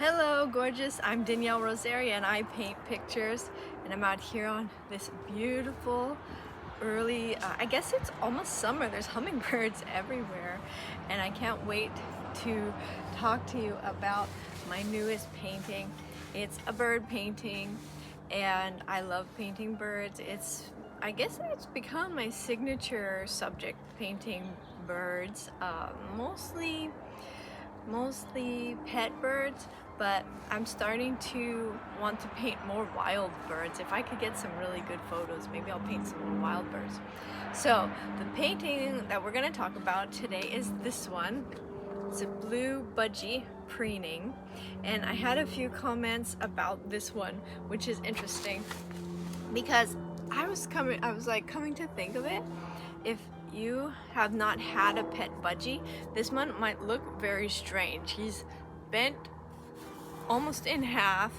Hello gorgeous, I'm Danielle Rosaria and I paint pictures, and I'm out here on this beautiful early, I guess it's almost summer. There's hummingbirds everywhere and I can't wait to talk to you about my newest painting. It's a bird painting and I love painting birds. I guess it's become my signature subject, painting birds, mostly pet birds, but I'm starting to want to paint more wild birds. If I could get some really good photos, maybe I'll paint some more wild birds. So the painting that we're going to talk about today is this one. It's a blue Budgie Preening, and I had a few comments about this one, which is interesting because I was coming to think of it, if you have not had a pet budgie, this one might look very strange. He's bent almost in half,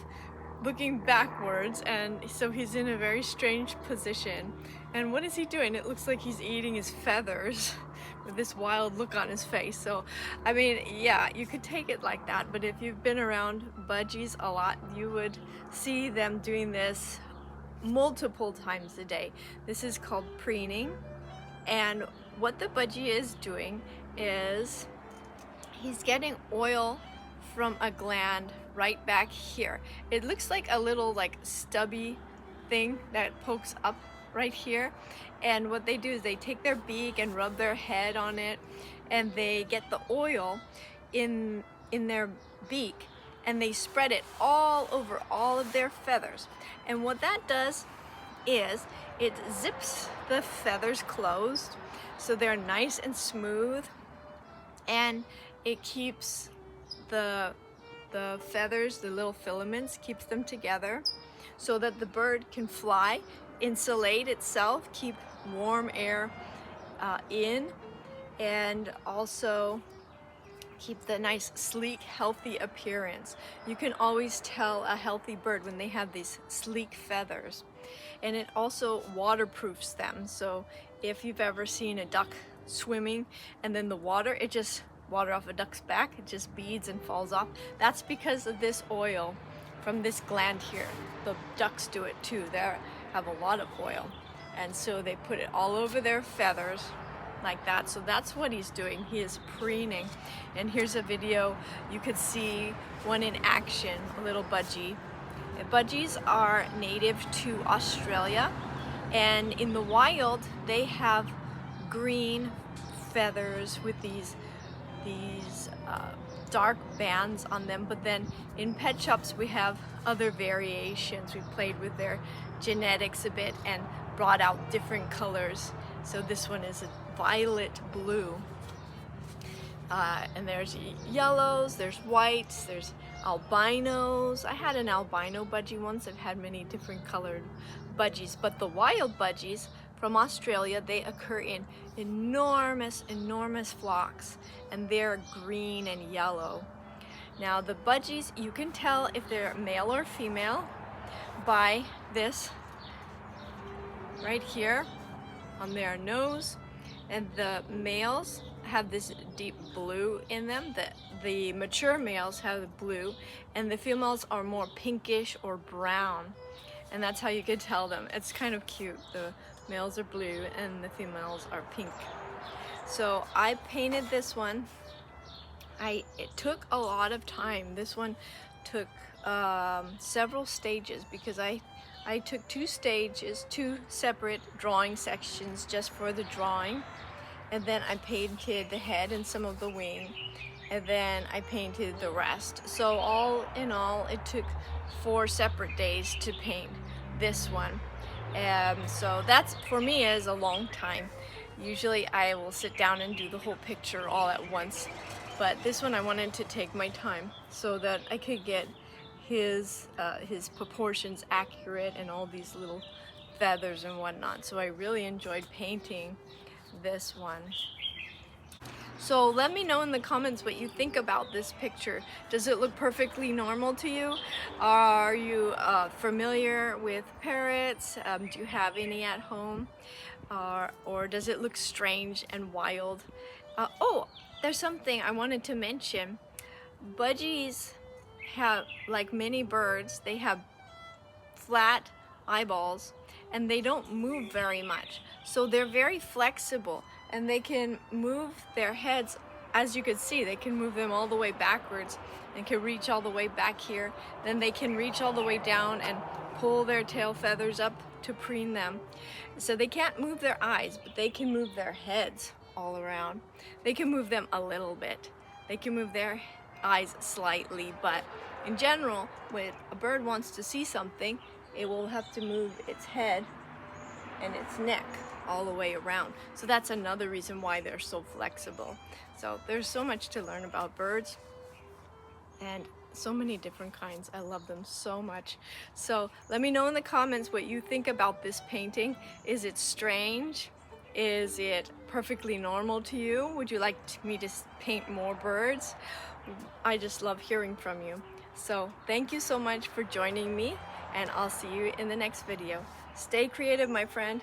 looking backwards, and so he's in a very strange position. And what is he doing? It looks like he's eating his feathers with this wild look on his face. So I mean, yeah, you could take it like that, but if you've been around budgies a lot, you would see them doing this multiple times a day. This is called preening. And what the budgie is doing is he's getting oil from a gland right back here. It looks like a little stubby thing that pokes up right here. And what they do is they take their beak and rub their head on it, and they get the oil in their beak and they spread it all over all of their feathers. And what that does is it zips the feathers closed so they're nice and smooth, and it keeps the feathers, the little filaments, keeps them together so that the bird can fly, insulate itself, keep warm air in, and also keep the nice, sleek, healthy appearance. You can always tell a healthy bird when they have these sleek feathers. And it also waterproofs them. So if you've ever seen a duck swimming and then the water off a duck's back, it just beads and falls off. That's because of this oil from this gland here. The ducks do it too. They have a lot of oil. And so they put it all over their feathers like that. So that's what he's doing. He is preening. And here's a video. You could see one in action, a little budgie. Budgies are native to Australia, and in the wild they have green feathers with these dark bands on them, but then in pet shops we have other variations. We played with their genetics a bit and brought out different colors. So this one is a violet blue, and there's yellows, there's whites, there's albinos. I had an albino budgie once. I've had many different colored budgies, but the wild budgies from Australia, they occur in enormous flocks, and they're green and yellow. Now the budgies, you can tell if they're male or female by this right here on their nose, and the males have this deep blue in them. The mature males have blue, and the females are more pinkish or brown, and that's how you could tell them. It's kind of cute. The males are blue and the females are pink. So I painted this one. It took a lot of time. This one took several stages because I took two separate drawing sections just for the drawing, and then I painted the head and some of the wing, and then I painted the rest. So all in all, it took 4 separate days to paint this one. So that's, for me, is a long time. Usually I will sit down and do the whole picture all at once, but this one I wanted to take my time so that I could get his proportions accurate and all these little feathers and whatnot. So I really enjoyed painting this one. So let me know in the comments what you think about this picture. Does it look perfectly normal to you? Are you familiar with parrots? Do you have any at home? Or does it look strange and wild? Oh, there's something I wanted to mention. Budgies have, like many birds, they have flat eyeballs and they don't move very much. So they're very flexible and they can move their heads. As you can see, they can move them all the way backwards and can reach all the way back here. Then they can reach all the way down and pull their tail feathers up to preen them. So they can't move their eyes, but they can move their heads all around. They can move them a little bit. They can move their eyes slightly, but in general, when a bird wants to see something, it will have to move its head and its neck all the way around. So that's another reason why they're so flexible. So there's so much to learn about birds and so many different kinds. I love them so much. So let me know in the comments what you think about this painting. Is it strange? Is it perfectly normal to you? Would you like me to paint more birds? I just love hearing from you. So thank you so much for joining me, and I'll see you in the next video. Stay creative, my friend.